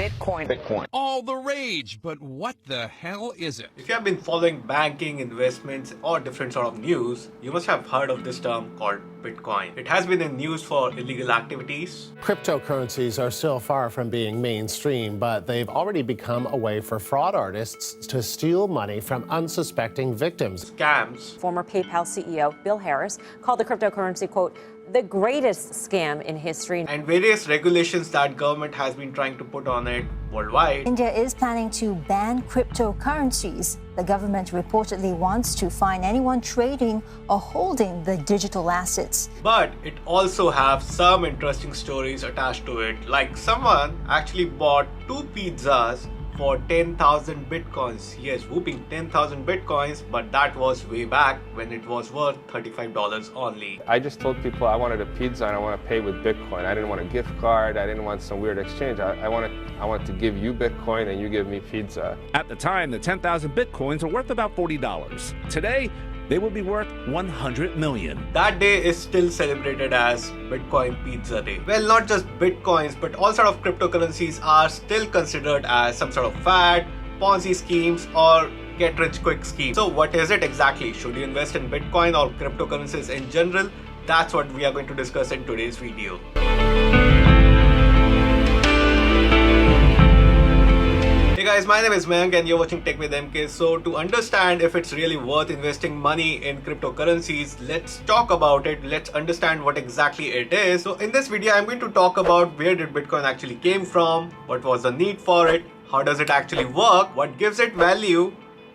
Bitcoin. All the rage, but what the hell is it? If you have been following banking, investments, or different sort of news, you must have heard of this term called Bitcoin. It has been in news for illegal activities. Cryptocurrencies are still far from being mainstream, but they've already become a way for fraud artists to steal money from unsuspecting victims. Scams. Former PayPal CEO Bill Harris called the cryptocurrency, quote, the greatest scam in history. And various regulations that government has been trying to put on it worldwide. India is planning to ban cryptocurrencies. The government reportedly wants to fine anyone trading or holding the digital assets. But it also have some interesting stories attached to it. Like someone actually bought 2 pizzas for 10,000 bitcoins. Yes, whooping 10,000 bitcoins, but that was way back when it was worth $35 only. I just told people I wanted a pizza and I want to pay with Bitcoin. I didn't want a gift card. I didn't want some weird exchange. I wanted to give you Bitcoin and you give me pizza. At the time, the 10,000 Bitcoins were worth about $40. Today, they will be worth $100 million. That day is still celebrated as Bitcoin Pizza Day. Well, not just Bitcoins, but all sort of cryptocurrencies are still considered as some sort of fad, Ponzi schemes, or get-rich-quick schemes. So what is it exactly? Should you invest in Bitcoin or cryptocurrencies in general? That's what we are going to discuss in today's video. Hey guys, my name is Mayank and you're watching Tech with MK. So to understand if it's really worth investing money in cryptocurrencies, let's talk about it. Let's understand what exactly it is. So in this video, I'm going to talk about where did Bitcoin actually came from, what was the need for it, how does it actually work, what gives it value,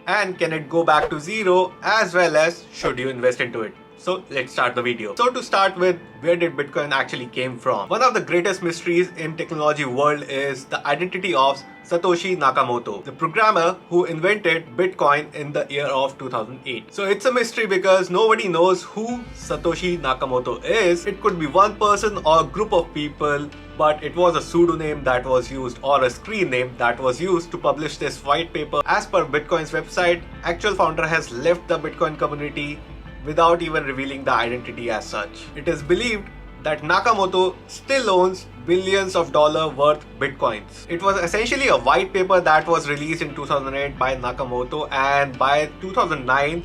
and can it go back to zero, as well as should you invest into it. So let's start the video. So to start with, where did Bitcoin actually came from? One of the greatest mysteries in technology world is the identity of Satoshi Nakamoto, the programmer who invented Bitcoin in the year of 2008. So it's a mystery because nobody knows who Satoshi Nakamoto is. It could be one person or a group of people, but it was a pseudonym that was used or a screen name that was used to publish this white paper. As per Bitcoin's website, actual founder has left the Bitcoin community without even revealing the identity as such. It is believed that Nakamoto still owns billions of dollars worth bitcoins. It was essentially a white paper that was released in 2008 by Nakamoto, and by 2009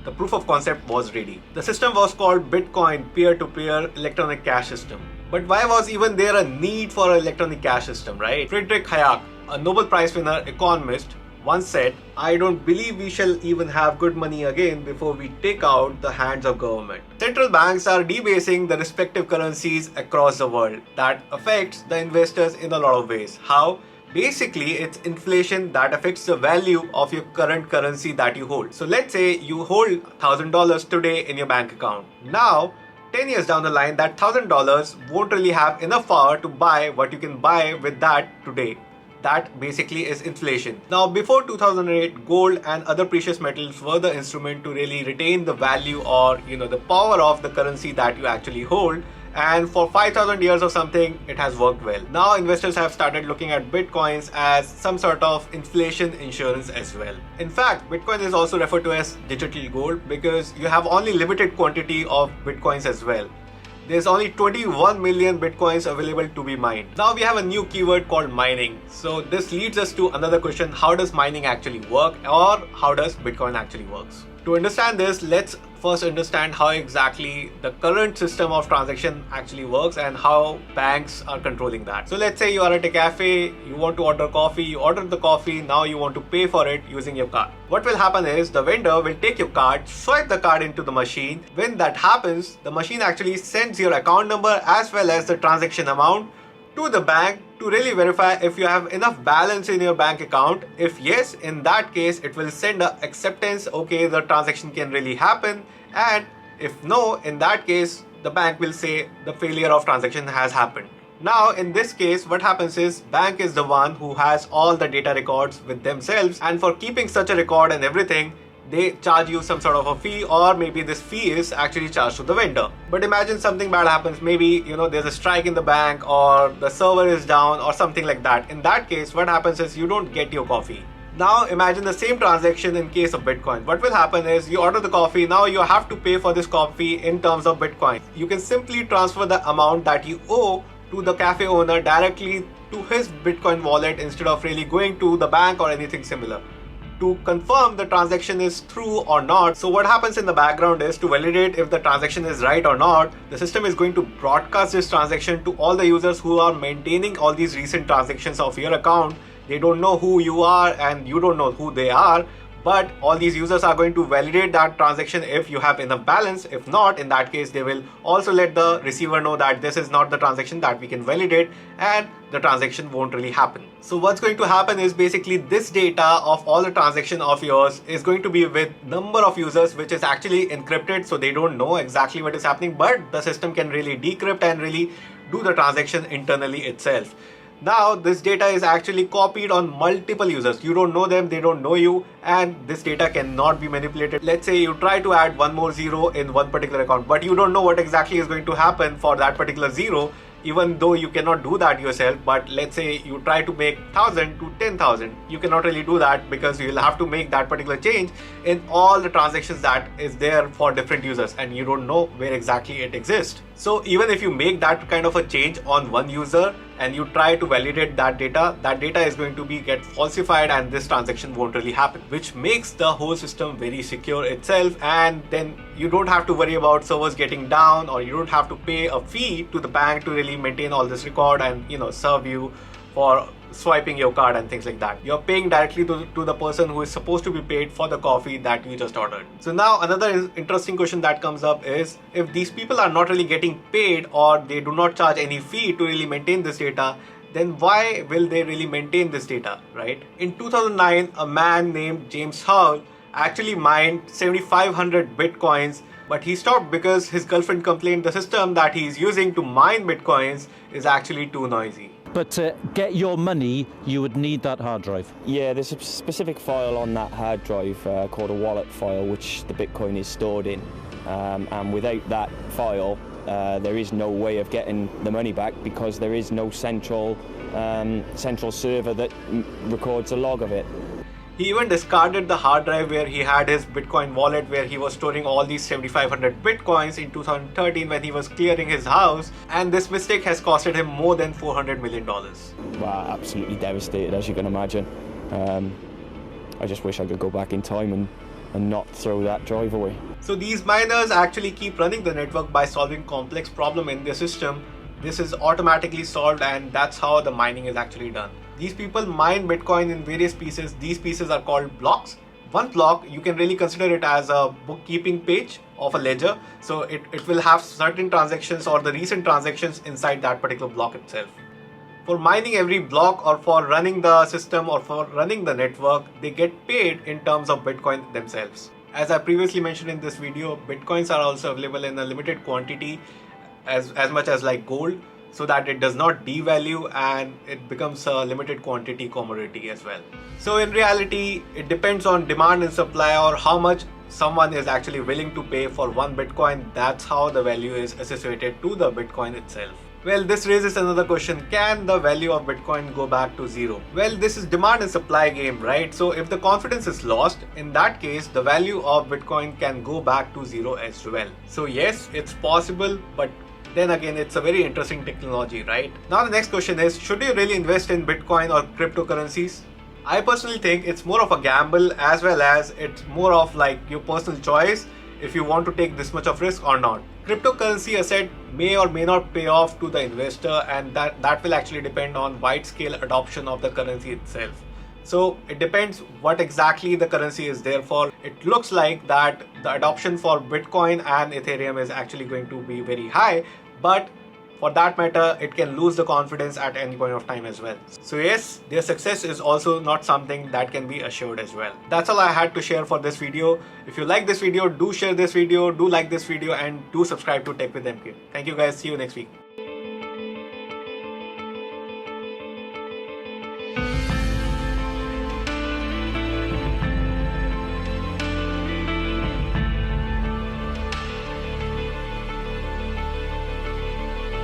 the proof of concept was ready. The system was called Bitcoin peer-to-peer electronic cash system. But why was even there a need for an electronic cash system, right? Friedrich Hayek, a Nobel Prize winner economist, once said, I don't believe we shall even have good money again before we take out the hands of government. Central banks are debasing the respective currencies across the world. That affects the investors in a lot of ways. How? Basically, it's inflation that affects the value of your current currency that you hold. So let's say you hold $1,000 today in your bank account. Now, 10 years down the line, that $1,000 won't really have enough power to buy what you can buy with that today. That basically is inflation. Now, before 2008, gold and other precious metals were the instrument to really retain the value or the power of the currency that you actually hold. And for 5,000 years or something, it has worked well. Now investors have started looking at bitcoins as some sort of inflation insurance as well. In fact, Bitcoin is also referred to as digital gold because you have only limited quantity of bitcoins as well. There's only 21 million bitcoins available to be mined. Now we have a new keyword called mining. So this leads us to another question: how does mining actually work, or how does Bitcoin actually works? To understand this, let's first understand how exactly the current system of transaction actually works and how banks are controlling that. So let's say you are at a cafe, you want to order coffee, you ordered the coffee, now you want to pay for it using your card. What will happen is the vendor will take your card, swipe the card into the machine. When that happens, the machine actually sends your account number as well as the transaction amount to the bank to really verify if you have enough balance in your bank account. If yes, in that case, it will send a acceptance, okay, the transaction can really happen. And if no, in that case, the bank will say the failure of transaction has happened. Now, in this case, what happens is bank is the one who has all the data records with themselves, and for keeping such a record and everything, they charge you some sort of a fee, or maybe this fee is actually charged to the vendor. But imagine something bad happens. Maybe, there's a strike in the bank, or the server is down, or something like that. In that case, what happens is you don't get your coffee. Now imagine the same transaction in case of Bitcoin. What will happen is you order the coffee, now you have to pay for this coffee in terms of Bitcoin. You can simply transfer the amount that you owe to the cafe owner directly to his Bitcoin wallet instead of really going to the bank or anything similar to confirm the transaction is true or not. So what happens in the background is, to validate if the transaction is right or not, the system is going to broadcast this transaction to all the users who are maintaining all these recent transactions of your account. They don't know who you are and you don't know who they are, but all these users are going to validate that transaction if you have enough balance. If not, in that case, they will also let the receiver know that this is not the transaction that we can validate, and the transaction won't really happen. So what's going to happen is, basically this data of all the transaction of yours is going to be with number of users, which is actually encrypted, so they don't know exactly what is happening, but the system can really decrypt and really do the transaction internally itself. Now this data is actually copied on multiple users. You don't know them, they don't know you, and this data cannot be manipulated. Let's say you try to add one more zero in one particular account, but you don't know what exactly is going to happen for that particular zero, even though you cannot do that yourself. But let's say you try to make 1000 to 10,000, you cannot really do that because you will have to make that particular change in all the transactions that is there for different users, and you don't know where exactly it exists. So even if you make that kind of a change on one user and you try to validate that data is going to be get falsified, and this transaction won't really happen, which makes the whole system very secure itself. And then you don't have to worry about servers getting down, or you don't have to pay a fee to the bank to really maintain all this record and serve you for swiping your card and things like that. You're paying directly to the person who is supposed to be paid for the coffee that you just ordered. So now another interesting question that comes up is, if these people are not really getting paid or they do not charge any fee to really maintain this data, then why will they really maintain this data, right? In 2009, a man named James Howell actually mined 7,500 Bitcoins, but he stopped because his girlfriend complained the system that he is using to mine Bitcoins is actually too noisy. But to get your money, you would need that hard drive. Yeah, there's a specific file on that hard drive called a wallet file, which the Bitcoin is stored in. And without that file, there is no way of getting the money back, because there is no central server that records a log of it. He even discarded the hard drive where he had his Bitcoin wallet, where he was storing all these 7,500 Bitcoins in 2013 when he was clearing his house, and this mistake has costed him more than $400 million. Wow, absolutely devastated, as you can imagine. I just wish I could go back in time and not throw that drive away. So these miners actually keep running the network by solving complex problem in the system. This is automatically solved, and that's how the mining is actually done. These people mine Bitcoin in various pieces. These pieces are called blocks. One block, you can really consider it as a bookkeeping page of a ledger. So it will have certain transactions or the recent transactions inside that particular block itself. For mining every block, or for running the system, or for running the network, they get paid in terms of Bitcoin themselves. As I previously mentioned in this video, Bitcoins are also available in a limited quantity, as much as like gold, so that it does not devalue and it becomes a limited quantity commodity as well. So in reality, it depends on demand and supply, or how much someone is actually willing to pay for one Bitcoin. That's how the value is associated to the Bitcoin itself. Well, this raises another question. Can the value of Bitcoin go back to zero? Well, this is demand and supply game, right? So if the confidence is lost, in that case, the value of Bitcoin can go back to zero as well. So yes, it's possible, but then again, it's a very interesting technology, right? Now the next question is, should you really invest in Bitcoin or cryptocurrencies? I personally think it's more of a gamble, as well as it's more of like your personal choice if you want to take this much of risk or not. Cryptocurrency asset may or may not pay off to the investor, and that will actually depend on wide scale adoption of the currency itself. So it depends what exactly the currency is there for. It looks like that the adoption for Bitcoin and Ethereum is actually going to be very high, but for that matter, it can lose the confidence at any point of time as well. So yes, their success is also not something that can be assured as well. That's all I had to share for this video. If you like this video, do share this video, do like this video, and do subscribe to Tech with MK. Thank you guys. See you next week.